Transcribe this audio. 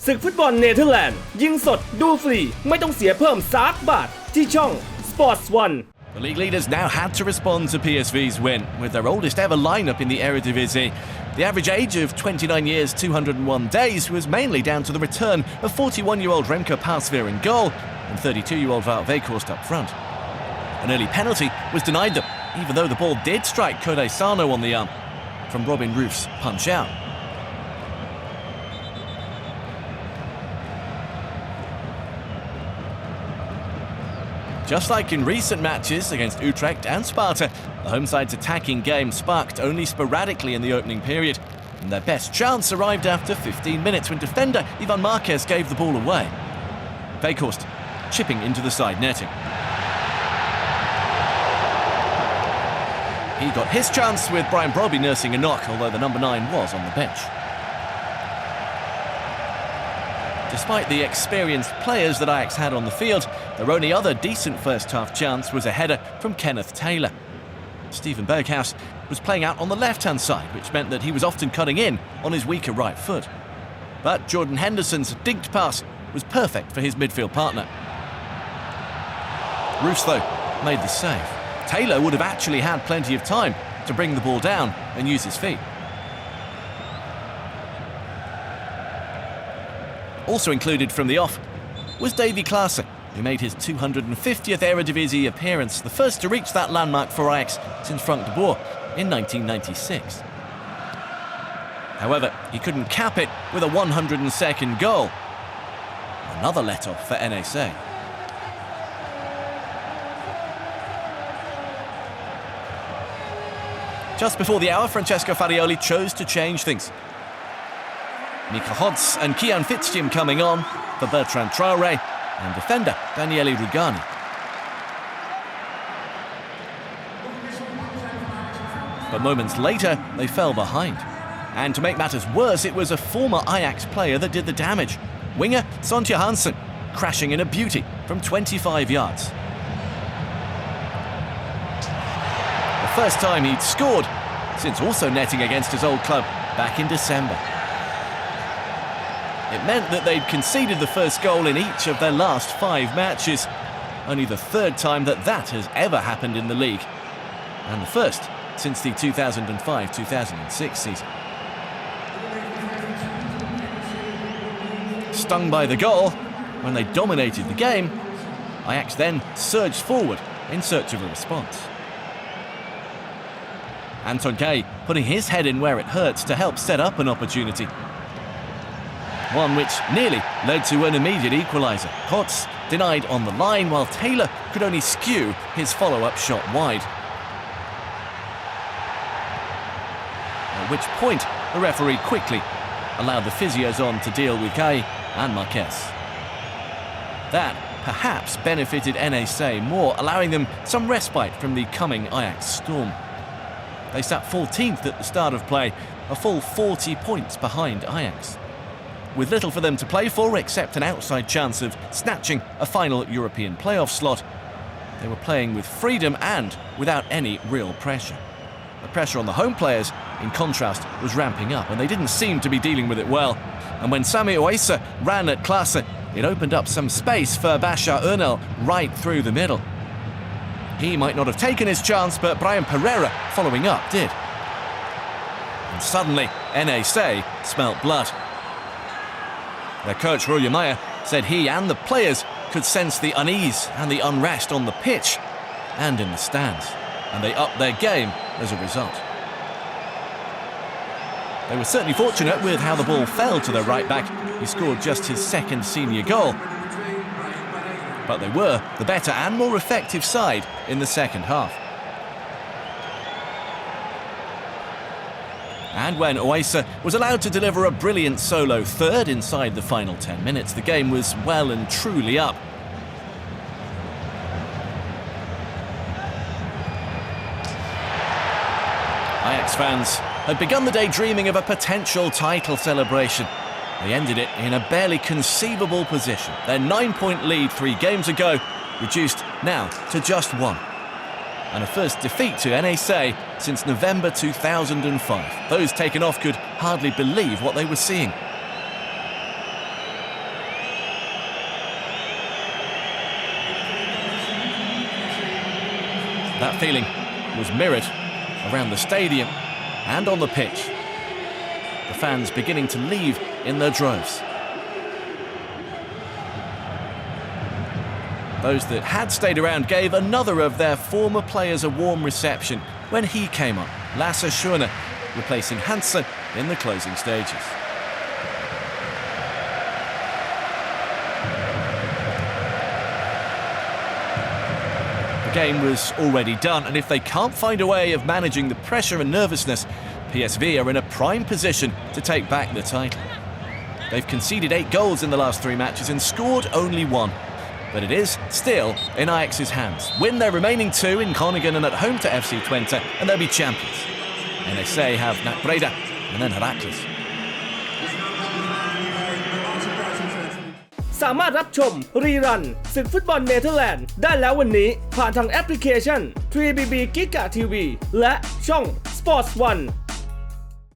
ศึกฟุตบอลเนเธอร์แลนด์ยิงสดดูฟรีไม่ต้องเสียเพิ่ม3 บาทที่ช่อง Sports 1 The league leaders now had to respond to PSV's win with their oldest ever lineup in the Eredivisie. The average age of 29 years 201 days was mainly down to the return of 41-year-old Remco Pasveer in goal and 32-year-old Wout Weghorst up front. An early penalty was denied them, even though the ball did strike Kode Sano on the arm from Robin Roof's punch out. Just like in recent matches against Utrecht and Sparta, the home side's attacking game sparked only sporadically in the opening period, and their best chance arrived after 15 minutes when defender Ivan Marquez gave the ball away. Weghorst chipping into the side netting. He got his chance with Brian Brobby nursing a knock, although the number 9 was on the bench. Despite the experienced players that Ajax had on the field, their only other decent first-half chance was a header from Kenneth Taylor. Steven Berghuis was playing out on the left-hand side, which meant that he was often cutting in on his weaker right foot. But Jordan Henderson's dinked pass was perfect for his midfield partner. Roofs, though, made the save. Taylor would have actually had plenty of time to bring the ball down and use his feet. Also included from the off was Davy Klaassen, who made his 250th Eredivisie appearance, the first to reach that landmark for Ajax since Frank de Boer in 1996. However, he couldn't cap it with a 102nd goal. Another let-off for NEC. Just before the hour, Francesco Farioli chose to change things. Mika Hodz and Kian Fitzjim coming on for Bertrand Traoré and defender Daniele Rugani. But moments later, they fell behind. And to make matters worse, it was a former Ajax player that did the damage. Winger Sontje Hansen, crashing in a beauty from 25 yards. The first time he'd scored since also netting against his old club back in December. It meant that they'd conceded the first goal in each of their last 5 matches. Only the third time that has ever happened in the league. And the first since the 2005-2006 season. Stung by the goal, when they dominated the game, Ajax then surged forward in search of a response. Anton Gay putting his head in where it hurts to help set up an opportunity. One which nearly led to an immediate equaliser. Hodz denied on the line, while Taylor could only skew his follow-up shot wide. At which point, the referee quickly allowed the physios on to deal with Gay and Marquez. That perhaps benefited NEC more, allowing them some respite from the coming Ajax storm. They sat 14th at the start of play, a full 40 points behind Ajax. With little for them to play for except an outside chance of snatching a final European playoff slot, they were playing with freedom and without any real pressure. The pressure on the home players, in contrast, was ramping up, and they didn't seem to be dealing with it well. And when Sami Oisa ran at Klaassen, it opened up some space for Bashar Ernel right through the middle. He might not have taken his chance, but Brian Pereira, following up, did. And suddenly, NEC smelt blood. Their coach, Roy Meyer, said he and the players could sense the unease and the unrest on the pitch and in the stands, and they upped their game as a result. They were certainly fortunate with how the ball fell to their right back. He scored just his second senior goal. But they were the better and more effective side in the second half. And when Oisa was allowed to deliver a brilliant solo third inside the final 10 minutes, the game was well and truly up. Ajax fans had begun the day dreaming of a potential title celebration. They ended it in a barely conceivable position. Their 9-point lead 3 games ago reduced now to just 1. And a first defeat to NEC since November 2005. Those taken off could hardly believe what they were seeing. That feeling was mirrored around the stadium and on the pitch. The fans beginning to leave in their droves. Those that had stayed around gave another of their former players a warm reception when he came on, Lasse Schöne, replacing Hansen in the closing stages. The game was already done, and if they can't find a way of managing the pressure and nervousness, PSV are in a prime position to take back the title. They've conceded 8 goals in the last 3 matches and scored only 1. But it is still in Ajax's hands. Win their remaining 2 in Groningen and at home to FC Twente, and they'll be champions. NEC have Nijmegen and then Ajax. สามารถรับชมรีรันศึกฟุตบอลเนเธอร์แลนด์ได้แล้ววันนี้ผ่านทางแอปพลิเคชัน 3BB GIGATV และช่อง Sports 1